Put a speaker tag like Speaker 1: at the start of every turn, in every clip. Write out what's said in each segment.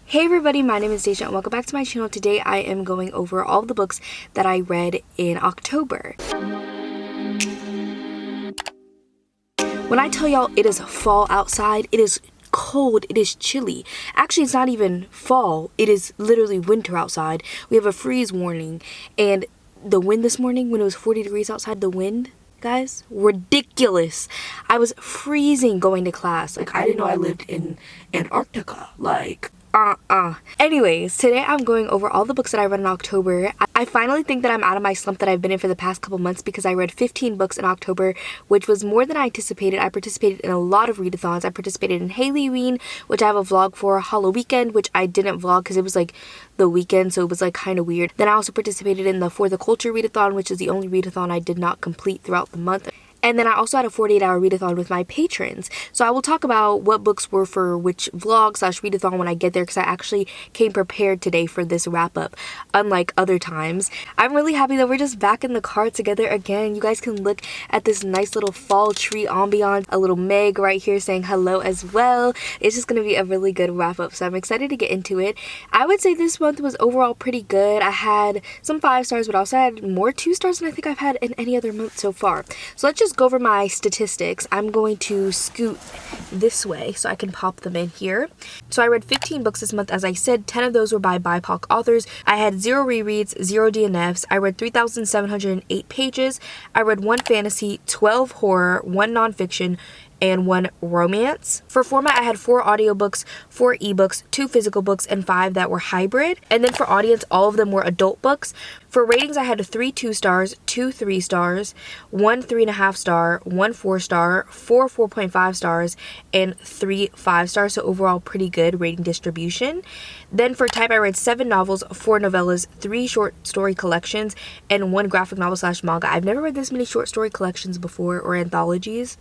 Speaker 1: Hey everybody, my name is Deja and welcome back to my channel. Today I am going over all the books that I read in October. When I tell y'all it is fall outside, it is cold, it is chilly. Actually, it's not even fall, it is literally winter outside. We have a freeze warning, and the wind this morning when it was 40 degrees outside, the wind, guys, ridiculous. I was freezing going to class. Like, I didn't know I lived in Antarctica. Anyways, today I'm going over all the books that I read in October. I finally think that I'm out of my slump that I've been in for the past couple months because I read 15 books in October, which was more than I anticipated. I participated in a lot of readathons. I participated in Halloween, which I have a vlog for, Hollow Weekend, which I didn't vlog because it was like the weekend, so it was like kind of weird. Then I also participated in the For the Culture readathon, which is the only readathon I did not complete throughout the month. And then I also had a 48-hour readathon with my patrons. So I will talk about what books were for which vlog / readathon when I get there, because I actually came prepared today for this wrap up, unlike other times. I'm really happy that we're just back in the car together again. You guys can look at this nice little fall tree ambiance. A little Meg right here saying hello as well. It's just going to be a really good wrap up, so I'm excited to get into it. I would say this month was overall pretty good. I had some 5 stars, but also had more 2 stars than I think I've had in any other month so far. So let's just go over my statistics. I'm going to scoot this way so I can pop them in here. So I read 15 books this month. As I said, 10 of those were by BIPOC authors. I had 0 rereads, 0 DNFs. I read 3,708 pages. I read 1 fantasy, 12 horror, 1 nonfiction, and 1 romance. For format, I had 4 audiobooks, 4 ebooks, 2 physical books, and 5 that were hybrid. And then for audience, all of them were adult books. For ratings, I had 3 2 stars, 2 3 stars, 1 3.5 star, 1 4 star, 4 4.5 stars, and 3 5 stars. So overall, pretty good rating distribution. Then for type, I read 7 novels, 4 novellas, 3 short story collections, and 1 graphic novel / manga. I've never read this many short story collections before, or anthologies.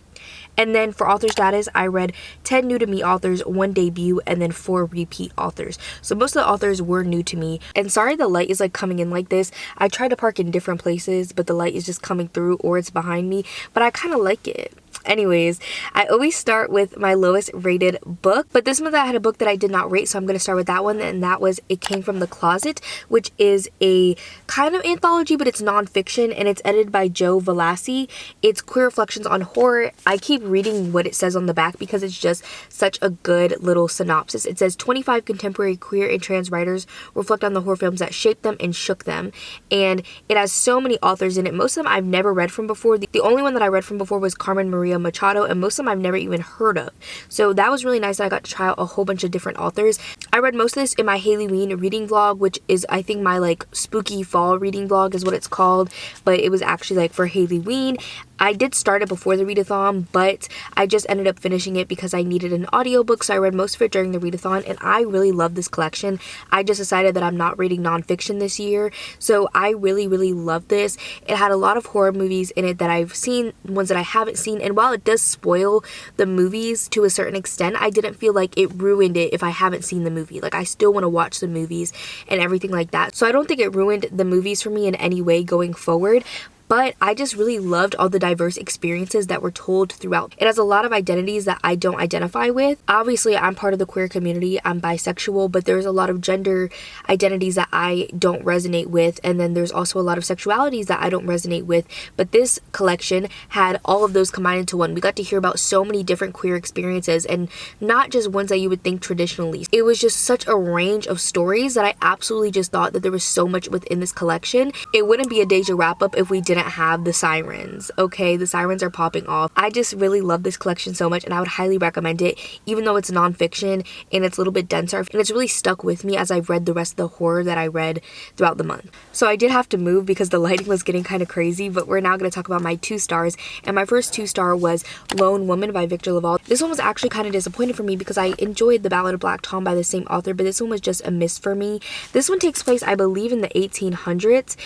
Speaker 1: And then for author status, I read 10 new to me authors, 1 debut, and then 4 repeat authors. So most of the authors were new to me. And sorry the light is like coming in like this. I tried to park in different places, but the light is just coming through or it's behind me. But I kind of like it. Anyways, I always start with my lowest rated book, but this month I had a book that I did not rate, so I'm going to start with that one, and that was It Came From the Closet, which is a kind of anthology, but it's nonfiction, and it's edited by Joe Velassi. It's queer reflections on horror. I keep reading what it says on the back because it's just such a good little synopsis. It says 25 contemporary queer and trans writers reflect on the horror films that shaped them and shook them, and it has so many authors in it. Most of them I've never read from before. The only one that I read from before was Carmen Maria Machado, and most of them I've never even heard of. So that was really nice that I got to try out a whole bunch of different authors. I read most of this in my Halloween reading vlog, which is I think my like spooky fall reading vlog is what it's called, but it was actually like for Halloween. I did start it before the readathon, but I just ended up finishing it because I needed an audiobook, so I read most of it during the readathon, and I really love this collection. I just decided that I'm not reading nonfiction this year, so I really love this. It had a lot of horror movies in it that I've seen, ones that I haven't seen, and while it does spoil the movies to a certain extent, I didn't feel like it ruined it if I haven't seen the movie. Like, I still want to watch the movies and everything like that, so I don't think it ruined the movies for me in any way going forward. But I just really loved all the diverse experiences that were told throughout. It has a lot of identities that I don't identify with. Obviously, I'm part of the queer community. I'm bisexual, but there's a lot of gender identities that I don't resonate with. And then there's also a lot of sexualities that I don't resonate with. But this collection had all of those combined into one. We got to hear about so many different queer experiences, and not just ones that you would think traditionally. It was just such a range of stories that I absolutely just thought that there was so much within this collection. It wouldn't be a Deja wrap up if we didn't have the sirens. Okay, the sirens are popping off. I just really love this collection so much, and I would highly recommend it, even though it's nonfiction and it's a little bit denser, and it's really stuck with me as I've read the rest of the horror that I read throughout the month. So I did have to move because the lighting was getting kind of crazy, but we're now going to talk about my 2 stars, and my first 2 star was Lone Woman by Victor Laval. This one was actually kind of disappointing for me because I enjoyed The Ballad of Black Tom by the same author, but this one was just a miss for me. This one takes place, I believe, in the 1800s,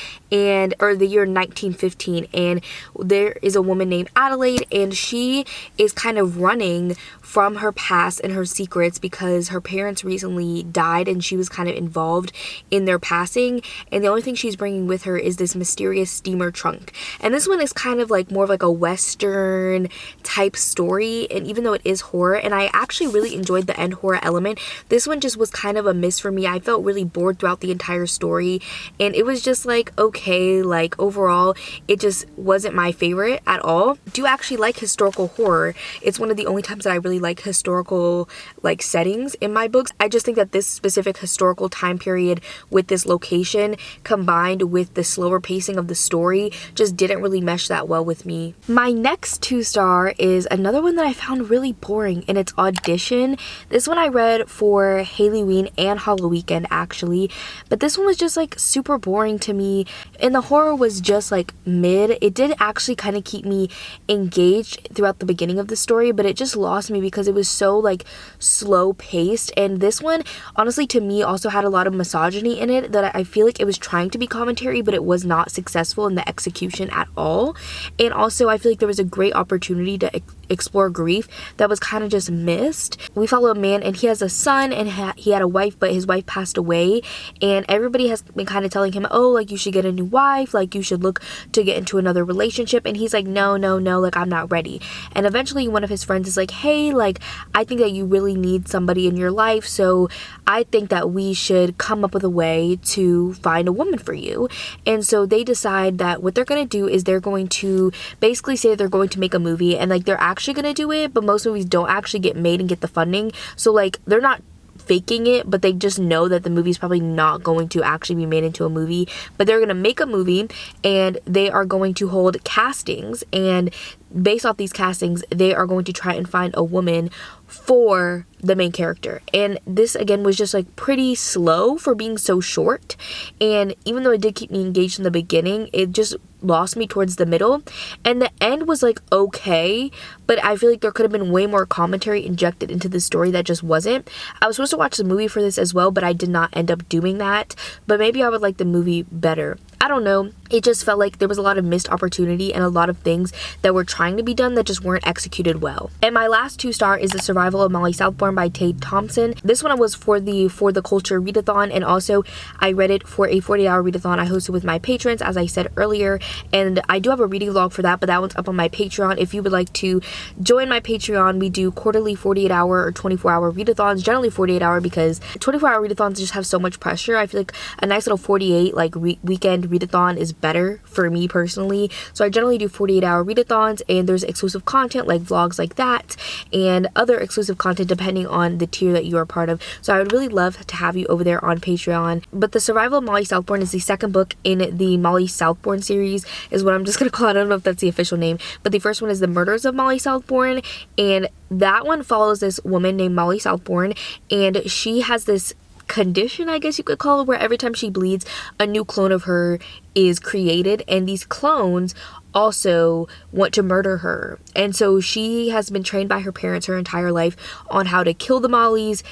Speaker 1: or the year 1950. 15, and there is a woman named Adelaide, and she is kind of running from her past and her secrets because her parents recently died and she was kind of involved in their passing, and the only thing she's bringing with her is this mysterious steamer trunk. And this one is kind of like more of like a Western type story, and even though it is horror, and I actually really enjoyed the end horror element, this one just was kind of a miss for me. I felt really bored throughout the entire story, and it was just like, okay, like overall it just wasn't my favorite at all. I do actually like historical horror. It's one of the only times that I really like historical like settings in my books. I just think that this specific historical time period with this location combined with the slower pacing of the story just didn't really mesh that well with me. My next 2-star is another one that I found really boring, and it's Audition. This one I read for Halloween and Halloween actually, but this one was just like super boring to me, and the horror was just like mid. It did actually kind of keep me engaged throughout the beginning of the story, but it just lost me because it was so like slow paced. And this one honestly to me also had a lot of misogyny in it that I feel like it was trying to be commentary, but it was not successful in the execution at all. And also I feel like there was a great opportunity to explore grief that was kind of just missed. We follow a man, and he has a son, and he had a wife, but his wife passed away, and everybody has been kind of telling him, oh, like you should get a new wife, like you should look to get into another relationship, and he's like, no, like I'm not ready. And eventually one of his friends is like, hey, like I think that you really need somebody in your life, so I think that we should come up with a way to find a woman for you. And so they decide that what they're going to do is they're going to basically say they're going to make a movie, and like they're actually going to do it, but most movies don't actually get made and get the funding, so like they're not faking it, but they just know that the movie is probably not going to actually be made into a movie, but they're going to make a movie, and they are going to hold castings, and based off these castings they are going to try and find a woman for the main character. And this again was just like pretty slow for being so short, and even though it did keep me engaged in the beginning, it just lost me towards the middle, and the end was like okay, but I feel like there could have been way more commentary injected into the story that just wasn't. I was supposed to watch the movie for this as well, but I did not end up doing that, but maybe I would like the movie better. I don't know. It just felt like there was a lot of missed opportunity and a lot of things that were trying to be done that just weren't executed well. And my last 2-star is The Survival of Molly Southbourne by Tate Thompson. This one was for the Culture readathon, and also I read it for a 40-hour readathon I hosted with my patrons, as I said earlier, and I do have a reading log for that, but that one's up on my Patreon. If you would like to join my Patreon, we do quarterly 48-hour or 24-hour readathons, generally 48-hour because 24-hour readathons just have so much pressure. I feel like a nice little 48 like weekend readathon is better for me personally, so I generally do 48-hour readathons, and there's exclusive content like vlogs like that and other exclusive content depending on the tier that you are part of. So I would really love to have you over there on Patreon. But The Survival of Molly Southbourne is the second book in the Molly Southbourne series, is what I'm just gonna call it. I don't know if that's the official name, but the first one is The Murders of Molly Southbourne, and that one follows this woman named Molly Southbourne, and she has this condition, I guess you could call it, where every time she bleeds a new clone of her is created, and these clones also want to murder her. And so she has been trained by her parents her entire life on how to kill the Mollys,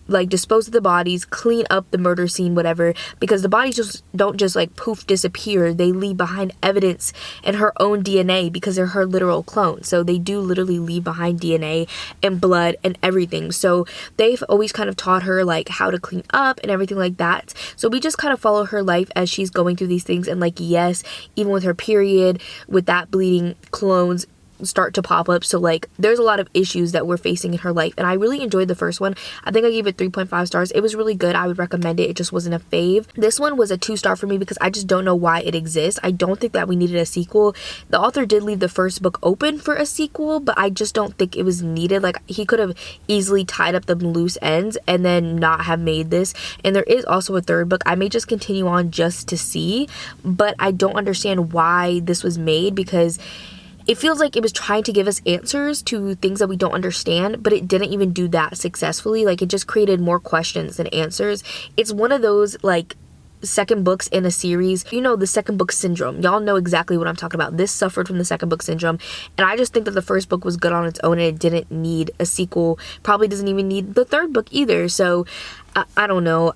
Speaker 1: like dispose of the bodies, clean up the murder scene, whatever, because the bodies just don't just like poof disappear. They leave behind evidence and her own DNA because they're her literal clones. So they do literally leave behind DNA and blood and everything. So they've always kind of taught her like how to clean up and everything like that. So we just kind of follow her life as she's going through these things, and like yes, even with her period, with that bleeding, clones start to pop up. So like there's a lot of issues that we're facing in her life, and I really enjoyed the first one. I think I gave it 3.5 stars. It was really good. I would recommend it. It just wasn't a fave. This one was a 2-star for me because I just don't know why it exists. I don't think that we needed a sequel. The author did leave the first book open for a sequel, but I just don't think it was needed. Like he could have easily tied up the loose ends and then not have made this. And there is also a third book. I may just continue on just to see, but I don't understand why this was made, because it feels like it was trying to give us answers to things that we don't understand, but it didn't even do that successfully. Like it just created more questions than answers. It's one of those like second books in a series, you know, the second book syndrome. Y'all know exactly what I'm talking about. This suffered from the second book syndrome, and I just think that the first book was good on its own and it didn't need a sequel. Probably doesn't even need the third book either. So I don't know.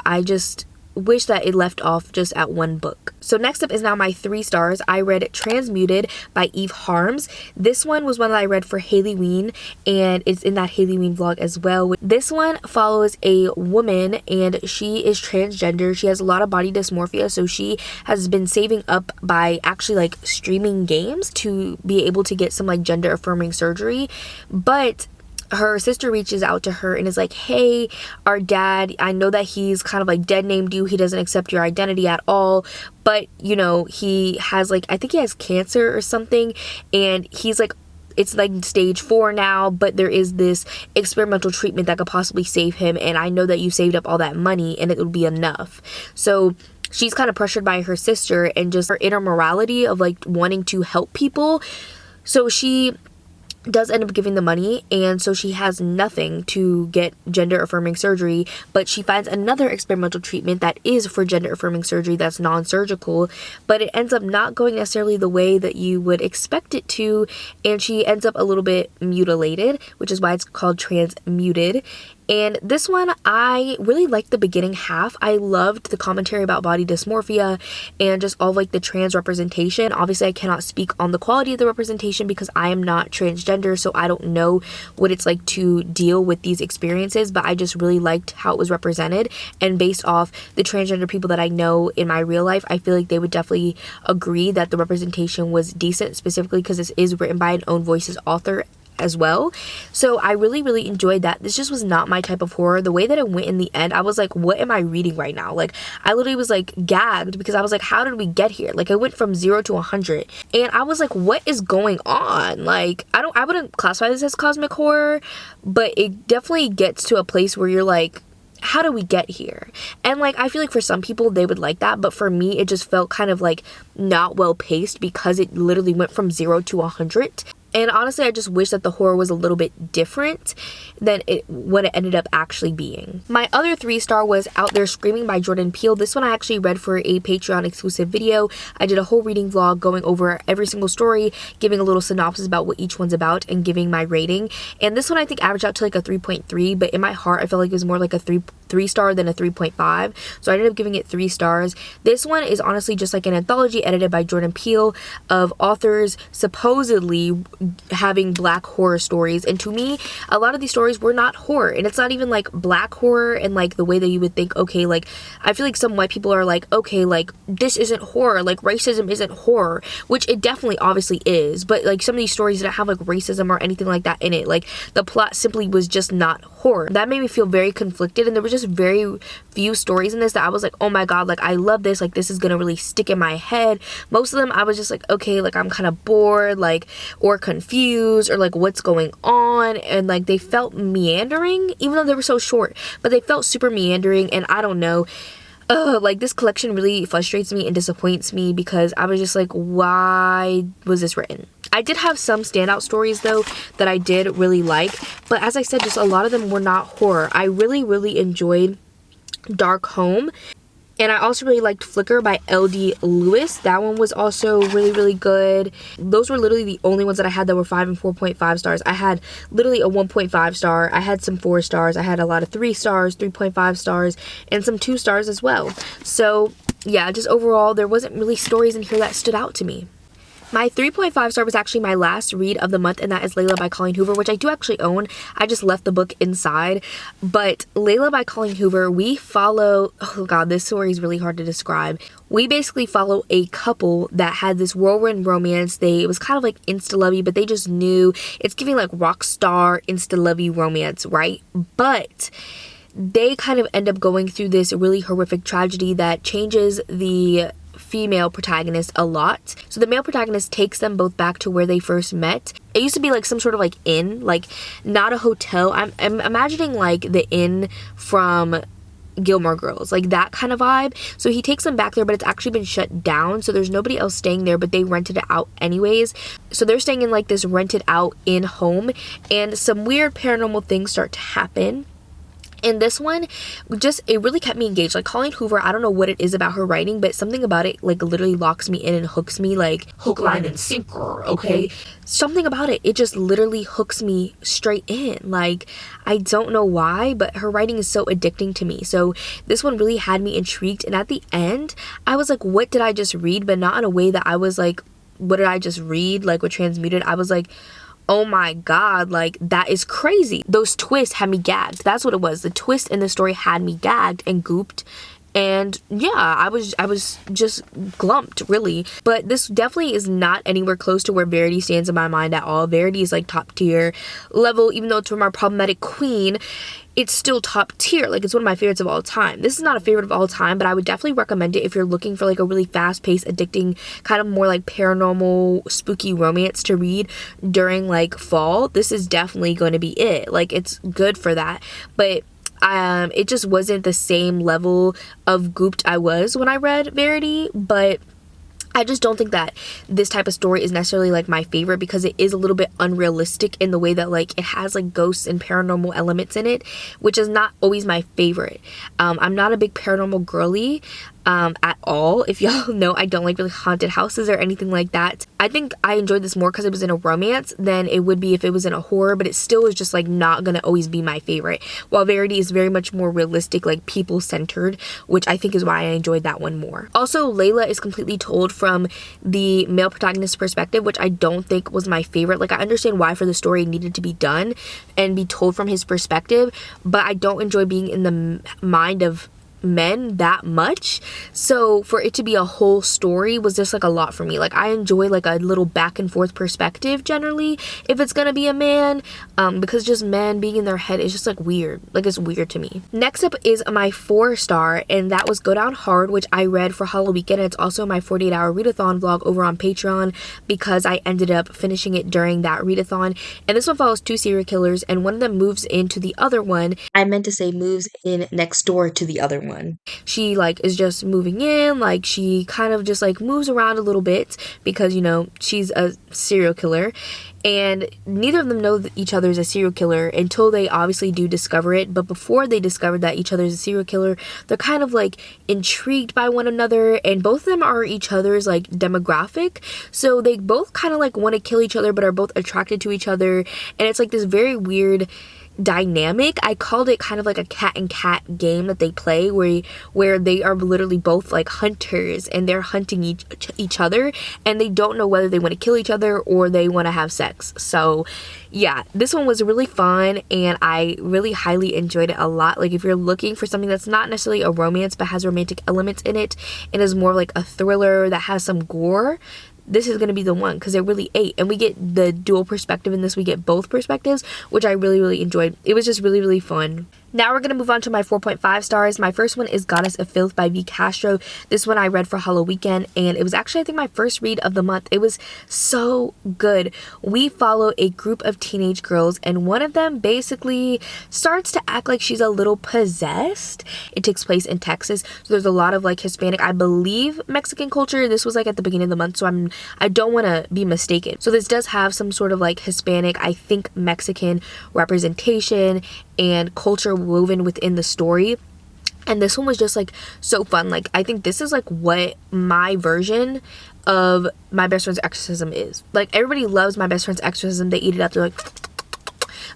Speaker 1: wish that it left off just at one book. So next up is now my 3 stars. I read Transmuted by Eve Harms. This one was one that I read for Halloween, and it's in that Halloween vlog as well. This one follows a woman, and she is transgender. She has a lot of body dysmorphia, so she has been saving up by actually like streaming games to be able to get some like gender affirming surgery. But her sister reaches out to her and is like, hey, our dad, I know that he's kind of like dead named you. He doesn't accept your identity at all. But, you know, he has like, I think he has cancer or something. And he's like, it's like stage 4 now, but there is this experimental treatment that could possibly save him. And I know that you saved up all that money and it would be enough. So she's kind of pressured by her sister and just her inner morality of like wanting to help people. So she does end up giving the money, and so she has nothing to get gender affirming surgery, but she finds another experimental treatment that is for gender affirming surgery that's non-surgical, but it ends up not going necessarily the way that you would expect it to, and she ends up a little bit mutilated, which is why it's called Transmuted. And this one, I really liked the beginning half. I loved the commentary about body dysmorphia and just all like the trans representation. Obviously, I cannot speak on the quality of the representation because I am not transgender, so I don't know what it's like to deal with these experiences, but I just really liked how it was represented. And based off the transgender people that I know in my real life, I feel like they would definitely agree that the representation was decent, specifically because this is written by an own voices author as well. So I really enjoyed that. This just was not my type of horror. The way that it went in the end, I was like, what am I reading right now? Like, I literally was like gagged because I was like, how did we get here? Like, I went from 0 to 100 and I was like, what is going on? Like, I wouldn't classify this as cosmic horror, but it definitely gets to a place where you're like, how do we get here? And like, I feel like for some people they would like that, but for me it just felt kind of like not well paced because it literally went from 0 to 100. And honestly, I just wish that the horror was a little bit different than what it ended up actually being. My other 3-star was Out There Screaming by Jordan Peele. This one I actually read for a Patreon exclusive video. I did a whole reading vlog going over every single story, giving a little synopsis about what each one's about and giving my rating. And this one I think averaged out to like a 3.3, but in my heart I felt like it was more like a 3-star than a 3.5. So I ended up giving it 3 stars. This one is honestly just like an anthology edited by Jordan Peele of authors supposedly having black horror stories, and to me a lot of these stories were not horror, and it's not even like black horror and like the way that you would think, okay, like I feel like some white people are like, okay, like this isn't horror, like racism isn't horror, which it definitely obviously is, but like some of these stories didn't have like racism or anything like that in it. Like the plot simply was just not horror. That made me feel very conflicted, and there was just very few stories in this that I was like, oh my god, like I love this, like this is gonna really stick in my head. Most of them I was just like, okay, like I'm kind of bored, like, or confused, or like what's going on, and like they felt meandering even though they were so short, but they felt super meandering, and I don't know, like this collection really frustrates me and disappoints me because I was just like, why was this written? I did have some standout stories though that I did really like, but as I said, just a lot of them were not horror. I really enjoyed Dark Home, and I also really liked Flicker by L.D. Lewis. That one was also really good. Those were literally the only ones that I had that were 5 and 4.5 stars. I had literally a 1.5 star. I had some 4 stars. I had a lot of 3 stars, 3.5 stars, and some 2 stars as well. So yeah, just overall, there wasn't really stories in here that stood out to me. My 3.5 star was actually my last read of the month, and that is Layla by Colleen Hoover, which I do actually own. I just left the book inside. But Layla by Colleen Hoover, we follow, oh god, this story is really hard to describe. We basically follow a couple that had this whirlwind romance. It was kind of like insta-lovey, but they just knew. It's giving like rock star insta-lovey romance, right? But they kind of end up going through this really horrific tragedy that changes the female protagonist a lot. So the male protagonist takes them both back to where they first met. It used to be like some sort of like inn, like not a hotel. I'm imagining like the inn from Gilmore Girls, like that kind of vibe. So he takes them back there, but it's actually been shut down, so there's nobody else staying there, but they rented it out anyways. So they're staying in like this rented out inn home, and some weird paranormal things start to happen. And this one, just, it really kept me engaged. Like, Colleen Hoover, I don't know what it is about her writing, but something about it, like, literally locks me in and hooks me, like, hook, line, and sinker, okay? Something about it, it just literally hooks me straight in. Like, I don't know why, but her writing is so addicting to me. So this one really had me intrigued. And at the end, I was like, what did I just read? But not in a way that I was like, what did I just read? Like, with Transmuted, I was like, oh my god, like, that is crazy. Those twists had me gagged. That's what it was. The twist in the story had me gagged and gooped. And yeah, I was just glumped, really. But this definitely is not anywhere close to where Verity stands in my mind at all. Verity is like top tier level, even though it's from our problematic queen. It's still top tier. Like, it's one of my favorites of all time. This is not a favorite of all time, but I would definitely recommend it if you're looking for like a really fast-paced, addicting, kind of more like paranormal, spooky romance to read during like fall. This is definitely going to be it. Like, it's good for that. But it just wasn't the same level of gooped I was when I read Verity. But I just don't think that this type of story is necessarily like my favorite, because it is a little bit unrealistic in the way that like it has like ghosts and paranormal elements in it, which is not always my favorite. I'm not a big paranormal girly at all. If y'all know, I don't like really haunted houses or anything like that. I think I enjoyed this more because it was in a romance than it would be if it was in a horror, but it still is just like not gonna always be my favorite. While Verity is very much more realistic, like people centered, which I think is why I enjoyed that one more. Also, Layla is completely told from the male protagonist's perspective, which I don't think was my favorite. Like, I understand why for the story it needed to be done and be told from his perspective, but I don't enjoy being in the mind of men that much. So for it to be a whole story was just like a lot for me. Like, I enjoy like a little back and forth perspective generally if it's gonna be a man, because just men being in their head is just like weird. Like, it's weird to me. Next up is my 4-star, and that was Go Down Hard, which I read for Halloween weekend. It's also my 48-hour readathon vlog over on Patreon because I ended up finishing it during that readathon. And this one follows 2 serial killers, and one of them moves into the other one. I meant to say moves in next door to the other one. She like is just moving in, like she kind of just like moves around a little bit because, you know, she's a serial killer, and neither of them know that each other is a serial killer until they obviously do discover it. But before they discovered that each other is a serial killer, they're kind of like intrigued by one another, and both of them are each other's like demographic, so they both kind of like want to kill each other but are both attracted to each other, and it's like this very weird dynamic. I called it kind of like a cat and cat game that they play where they are literally both like hunters and they're hunting each other, and they don't know whether they want to kill each other or they want to have sex. So yeah, this one was really fun and I really highly enjoyed it a lot. Like, if you're looking for something that's not necessarily a romance but has romantic elements in it and is more like a thriller that has some gore, this is going to be the one, because it really ate. And we get the dual perspective in this. We get both perspectives, which I really enjoyed. It was just really fun. Now we're going to move on to my 4.5 stars. My first one is Goddess of Filth by V. Castro. This one I read for Halloween weekend, and it was actually, I think, my first read of the month. It was so good. We follow a group of teenage girls, and one of them basically starts to act like she's a little possessed. It takes place in Texas, so there's a lot of like Hispanic, I believe, Mexican culture. This was like at the beginning of the month, so I don't want to be mistaken. So this does have some sort of like Hispanic, I think Mexican representation and culture woven within the story. And this one was just like so fun. Like, I think this is like what my version of My Best Friend's Exorcism is. Like, everybody loves My Best Friend's Exorcism. They eat it up. They're like,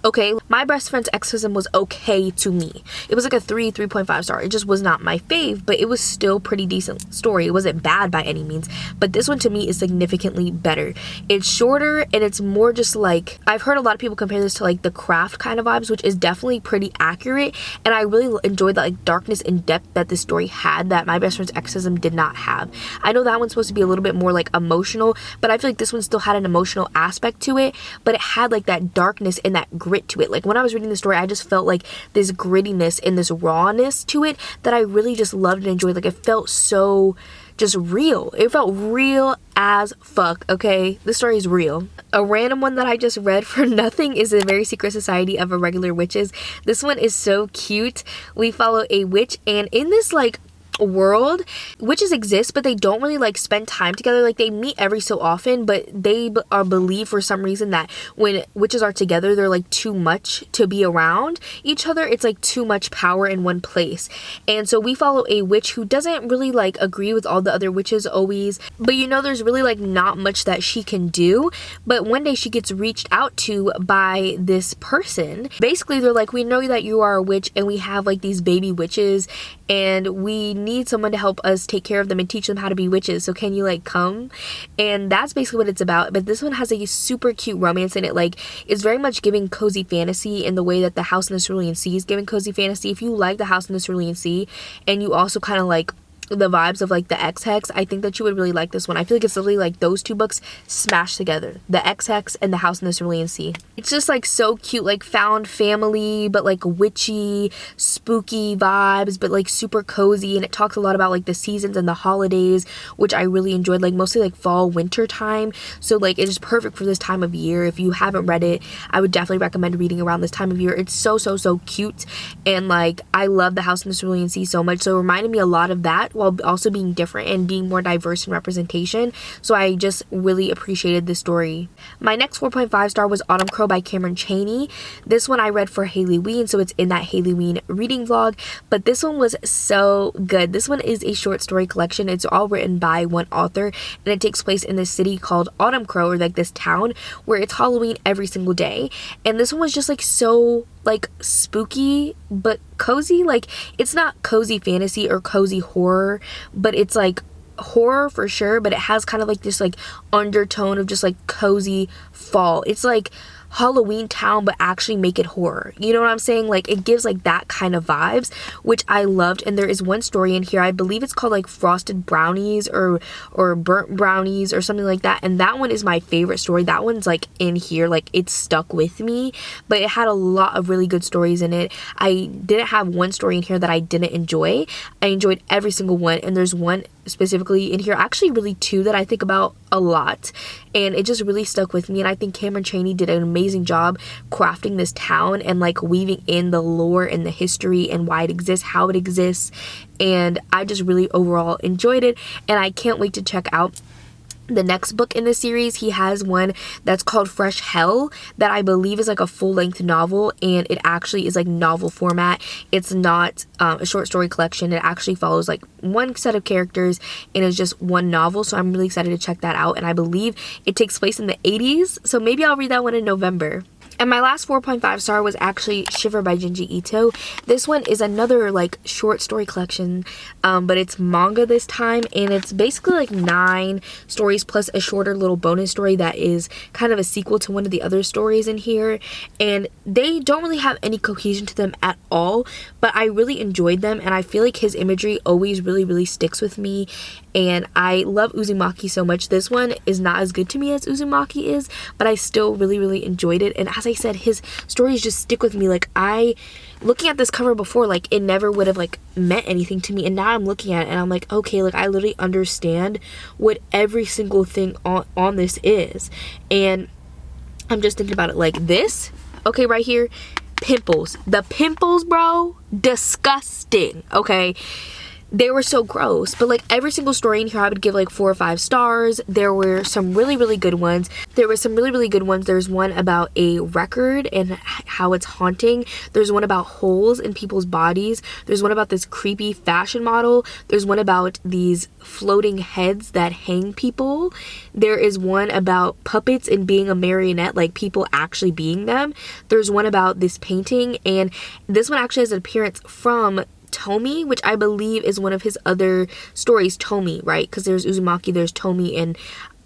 Speaker 1: okay, My Best Friend's Exorcism was okay to me. It was like a 3.5 star. It just was not my fave, but it was still pretty decent story. It wasn't bad by any means, but this one to me is significantly better. It's shorter and it's more just like, I've heard a lot of people compare this to like The Craft kind of vibes, which is definitely pretty accurate, and I really enjoyed that like darkness and depth that this story had that My Best Friend's Exorcism did not have. I know that one's supposed to be a little bit more like emotional, but I feel like this one still had an emotional aspect to it, but it had like that darkness and that grit to it. Like, when I was reading the story, I just felt like this grittiness and this rawness to it that I really just loved and enjoyed. Like, it felt so just real. It felt real as fuck, okay? This story is real. A random one that I just read for nothing is A Very Secret Society of Irregular Witches. This one is so cute. We follow a witch, and in this like world. Witches exist, but they don't really like spend time together. Like they meet every so often, but they are believed for some reason that when witches are together, they're like too much to be around each other. It's like too much power in one place. And so we follow a witch who doesn't really like agree with all the other witches always, but you know, there's really like not much that she can do. But one day she gets reached out to by this person. Basically they're like, we know that you are a witch and we have like these baby witches and we need someone to help us take care of them and teach them how to be witches, so can you like come? And that's basically what it's about. But this one has a super cute romance in it. Like it's very much giving cozy fantasy in the way that the House in the Cerulean Sea is giving cozy fantasy. If you like the House in the Cerulean Sea and you also kind of like the vibes of like the X-Hex, I think that you would really like this one. I feel like it's literally like those two books smashed together, the X-Hex and the House in the Cerulean Sea. It's just like so cute, like found family, but like witchy, spooky vibes, but like super cozy. And it talks a lot about like the seasons and the holidays, which I really enjoyed, like mostly like fall, winter time. So like it is perfect for this time of year. If you haven't read it, I would definitely recommend reading around this time of year. It's so cute, and like I love the House in the Cerulean Sea so much, so it reminded me a lot of that while also being different and being more diverse in representation. So I just really appreciated this story. My next 4.5 star was Autumn Crow by Cameron Chaney. This one I read for Halloween, so it's in that Halloween reading vlog, but this one was so good. This one is a short story collection. It's all written by one author, and it takes place in this city called Autumn Crow, or like this town where it's Halloween every single day. And this one was just like so like spooky but cozy. Like it's not cozy fantasy or cozy horror, but it's like horror for sure, but it has kind of like this like undertone of just like cozy fall. It's like Halloween town, but actually make it horror. You know what I'm saying? Like it gives like that kind of vibes, which I loved. And there is one story in here, I believe it's called like Frosted Brownies or Burnt Brownies or something like that. And that one is my favorite story. That one's like in here, like it stuck with me, but it had a lot of really good stories in it. I didn't have one story in here that I didn't enjoy. I enjoyed every single one. And there's one specifically in here, actually really two, that I think about a lot, and it just really stuck with me. And I think Cameron Chaney did an amazing job crafting this town and like weaving in the lore and the history and why it exists, how it exists, and I just really overall enjoyed it, and I can't wait to check out the next book in the series. He has one that's called Fresh Hell that I believe is like a full-length novel, and it actually is like novel format. It's not a short story collection. It actually follows like one set of characters and it's just one novel, so I'm really excited to check that out. And I believe it takes place in the 80s, so maybe I'll read that one in November. And my last 4.5 star was actually Shiver by Junji Ito. This one is another like short story collection, but it's manga this time, and it's basically like 9 stories plus a shorter little bonus story that is kind of a sequel to one of the other stories in here. And they don't really have any cohesion to them at all, but I really enjoyed them, and I feel like his imagery always really sticks with me. And I love Uzumaki so much. This one is not as good to me as Uzumaki is, but I still really enjoyed it. And as I said, his stories just stick with me. Like looking at this cover before, like it never would have like meant anything to me, and now I'm looking at it and I'm like, okay, like I literally understand what every single thing on this is. And I'm just thinking about it like this. Okay, right here, pimples. The pimples, bro, disgusting. Okay, they were so gross, but like every single story in here I would give like 4 or 5 stars. There were some really good ones. There's one about a record and how it's haunting. There's one about holes in people's bodies. There's one about this creepy fashion model. There's one about these floating heads that hang people. There is one about puppets and being a marionette, like people actually being them. There's one about this painting, and this one actually has an appearance from Tomi, which I believe is one of his other stories. Tomi, right? Because there's Uzumaki, there's Tomi, and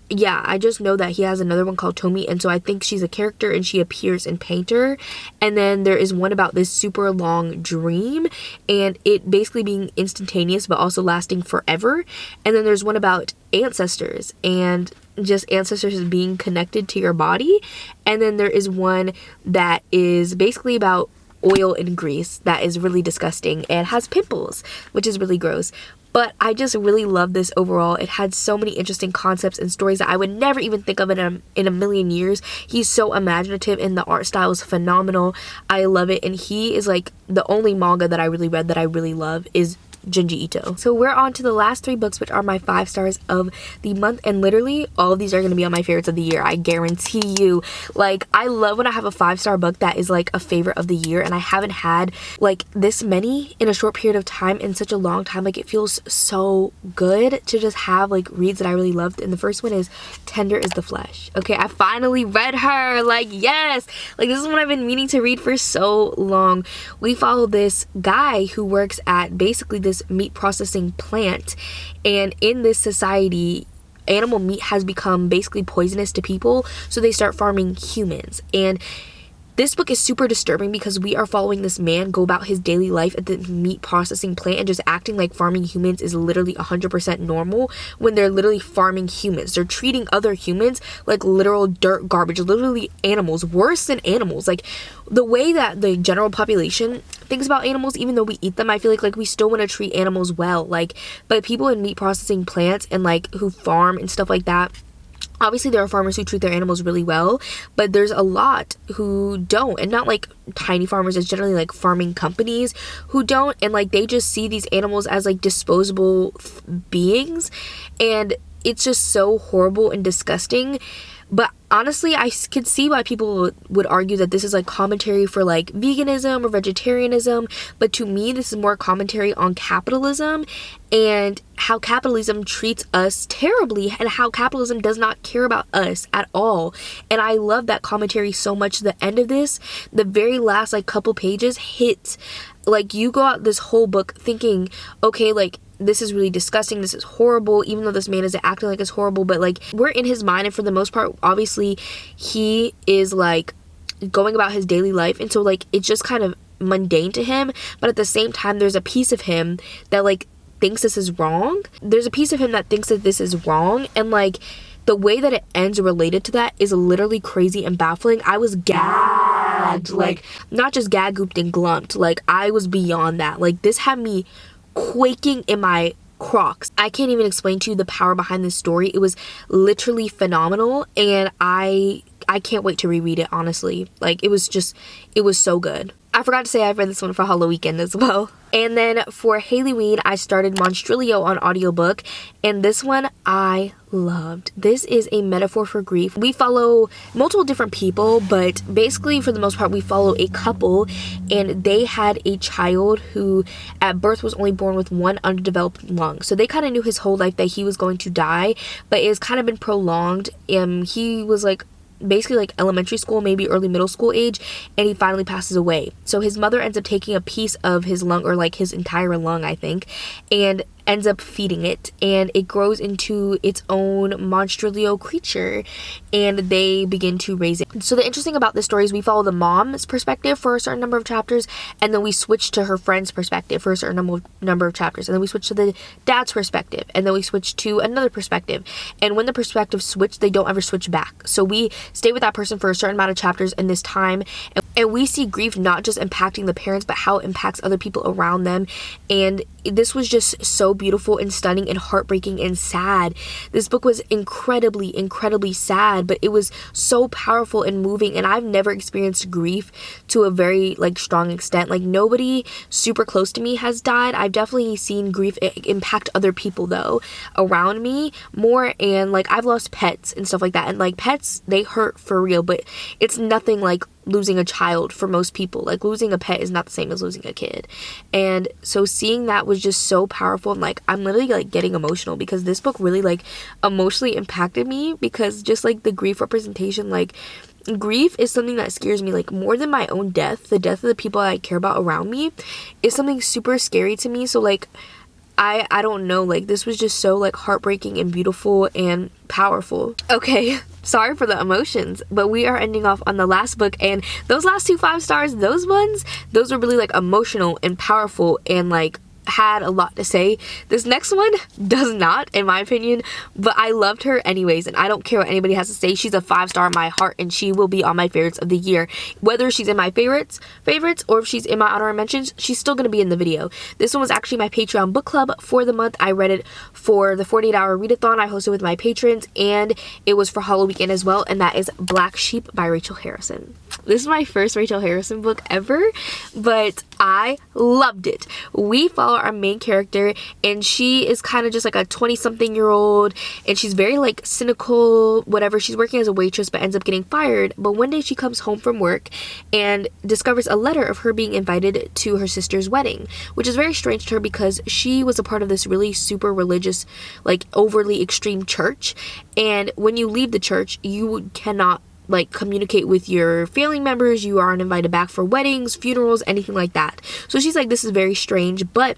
Speaker 1: yeah, I just know that he has another one called Tomi, and so I think she's a character and she appears in Painter. And then there is one about this super long dream and it basically being instantaneous but also lasting forever. And then there's one about ancestors and just ancestors being connected to your body. And then there is one that is basically about oil and grease that is really disgusting and has pimples, which is really gross. But I just really love this overall. It had so many interesting concepts and stories that I would never even think of in a million years. He's so imaginative and the art style is phenomenal. I love it, and he is like the only manga that I really read that I really love is Junji Ito. So we're on to the last 3 books, which are my 5 stars of the month, and literally all of these are going to be on my favorites of the year. I guarantee you. Like, I love when I have a 5-star book that is like a favorite of the year, and I haven't had like this many in a short period of time in such a long time. Like, it feels so good to just have like reads that I really loved, and the first one is Tender is the Flesh. Okay, I finally read her. Like, yes, like this is what I've been meaning to read for so long. We follow this guy who works at basically this meat processing plant, and in this society, animal meat has become basically poisonous to people, so they start farming humans. And this book is super disturbing because we are following this man go about his daily life at the meat processing plant and just acting like farming humans is literally 100% normal when they're literally farming humans. They're treating other humans like literal dirt garbage, literally animals, worse than animals. Like, the way that the general population thinks about animals, even though we eat them, I feel like we still want to treat animals well. Like, but people in meat processing plants and like who farm and stuff like that, obviously there are farmers who treat their animals really well, but there's a lot who don't, and not like tiny farmers, it's generally like farming companies who don't, and like they just see these animals as like disposable beings, and it's just so horrible and disgusting. But honestly, I could see why people would argue that this is like commentary for like veganism or vegetarianism, but to me this is more commentary on capitalism and how capitalism treats us terribly and how capitalism does not care about us at all. And I love that commentary so much. The end of this, the very last like couple pages hits, like you go out this whole book thinking, okay, like this is really disgusting, this is horrible, even though this man is acting like it's horrible, but like we're in his mind, and for the most part obviously he is like going about his daily life, and so like it's just kind of mundane to him, but at the same time there's a piece of him that like thinks this is wrong. There's a piece of him that thinks that this is wrong, and like the way that it ends related to that is literally crazy and baffling. I was gagged, like not just gag-gooped and glumped, like I was beyond that. Like this had me quaking in my crocs. I can't even explain to you the power behind this story. It was literally phenomenal, and I can't wait to reread it, honestly. Like, it was so good. I forgot to say I read this one for Halloween as well. And then for Halloween, I started Monstrilio on audiobook, and this one I loved. This is a metaphor for grief. We follow multiple different people, but basically for the most part we follow a couple, and they had a child who at birth was only born with one undeveloped lung. So they kind of knew his whole life that he was going to die, but it's kind of been prolonged. He was like basically like elementary school, maybe early middle school age, and he finally passes away. So his mother ends up taking a piece of his lung, or like his entire lung I think, and ends up feeding it, and it grows into its own Monstrilio creature, and they begin to raise it. So the interesting about this story is we follow the mom's perspective for a certain number of chapters, and then we switch to her friend's perspective for a certain number of chapters, and then we switch to the dad's perspective, and then we switch to another perspective. And when the perspectives switch, they don't ever switch back. So we stay with that person for a certain amount of chapters in this time, and we see grief not just impacting the parents, but how it impacts other people around them. And this was just so beautiful and stunning and heartbreaking and sad. This book was incredibly sad, but it was so powerful and moving, and I've never experienced grief to a very like strong extent. Like, nobody super close to me has died. I've definitely seen grief impact other people though around me more, and like I've lost pets and stuff like that, and like pets, they hurt for real, but it's nothing like losing a child for most people. Like, losing a pet is not the same as losing a kid. And so seeing that was just so powerful, and like I'm literally like getting emotional because this book really like emotionally impacted me, because just like the grief representation, like grief is something that scares me like more than my own death. The death of the people I care about around me is something super scary to me. So like I don't know, like this was just so like heartbreaking and beautiful and powerful. Okay, sorry for the emotions, but we are ending off on the last book, and those last 2 5 stars, those were really like emotional and powerful and like had a lot to say. This next one does not, in my opinion, but I loved her anyways, and I don't care what anybody has to say. She's a 5-star in my heart, and she will be on my favorites of the year. Whether she's in my favorites or if she's in my honorable mentions, she's still going to be in the video. This one was actually my Patreon book club for the month. I read it for the 48-hour readathon I hosted with my patrons, and it was for Halloween as well, and that is Black Sheep by Rachel Harrison. This is my first Rachel Harrison book ever, but I loved it. We follow our main character, and she is kind of just like a 20-something-year-old, and she's very like cynical, whatever. She's working as a waitress but ends up getting fired. But one day she comes home from work and discovers a letter of her being invited to her sister's wedding, which is very strange to her because she was a part of this really super religious, like overly extreme church. And when you leave the church, you cannot like communicate with your family members. You aren't invited back for weddings, funerals, anything like that. So she's like, this is very strange. But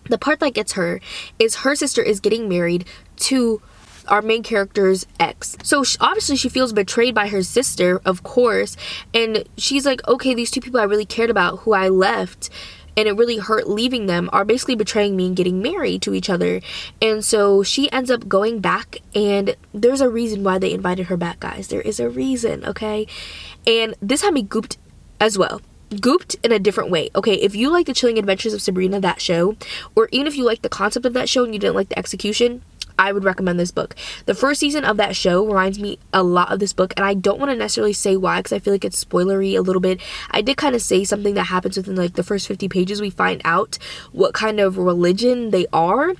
Speaker 1: the part that gets her is her sister is getting married to our main character's ex. So obviously she feels betrayed by her sister, of course, and she's like, okay, these two people I really cared about, who I left and it really hurt leaving them, are basically betraying me and getting married to each other. And so she ends up going back, and there's a reason why they invited her back, guys. There is a reason, okay? And this had me gooped as well. Gooped in a different way. Okay, if you like the Chilling Adventures of Sabrina, that show, or even if you like the concept of that show and you didn't like the execution, I would recommend this book. The first season of that show reminds me a lot of this book, and I don't want to necessarily say why because I feel like it's spoilery a little bit. I did kind of say something that happens within like the first 50 pages. We find out what kind of religion they are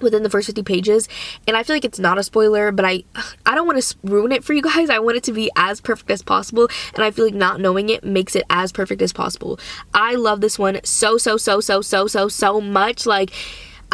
Speaker 1: within the first 50 pages, and I feel like it's not a spoiler, but I don't want to ruin it for you guys. I want it to be as perfect as possible, and I feel like not knowing it makes it as perfect as possible. I love this one so much. Like,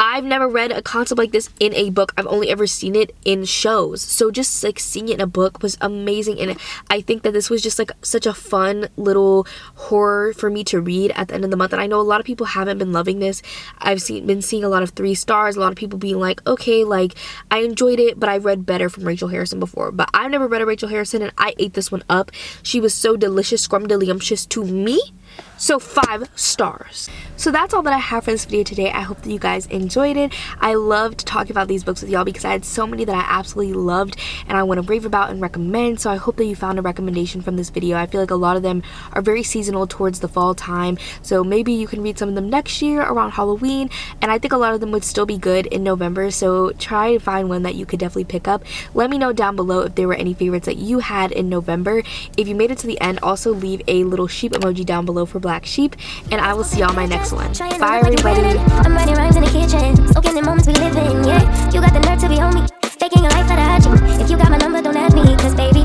Speaker 1: I've never read a concept like this in a book. I've only ever seen it in shows. So just like seeing it in a book was amazing. And I think that this was just like such a fun little horror for me to read at the end of the month. And I know a lot of people haven't been loving this. I've been seeing a lot of 3 stars, a lot of people being like, okay, like I enjoyed it, but I read better from Rachel Harrison before. But I've never read a Rachel Harrison, and I ate this one up. She was so delicious, scrumdiddlyumptious to me. So 5 stars. So that's all that I have for this video today. I hope that you guys enjoyed it. I loved talking about these books with y'all because I had so many that I absolutely loved and I want to rave about and recommend. So I hope that you found a recommendation from this video. I feel like a lot of them are very seasonal towards the fall time. So maybe you can read some of them next year around Halloween. And I think a lot of them would still be good in November. So try to find one that you could definitely pick up. Let me know down below if there were any favorites that you had in November. If you made it to the end, also leave a little sheep emoji down below for black sheep, and I will see y'all in my next one. Bye everybody. I'm writing rhymes in the kitchen, soaking in moments we live in, yeah. You got the nerve to be on me, faking a life that I had you. If you got my number, don't add me, cause baby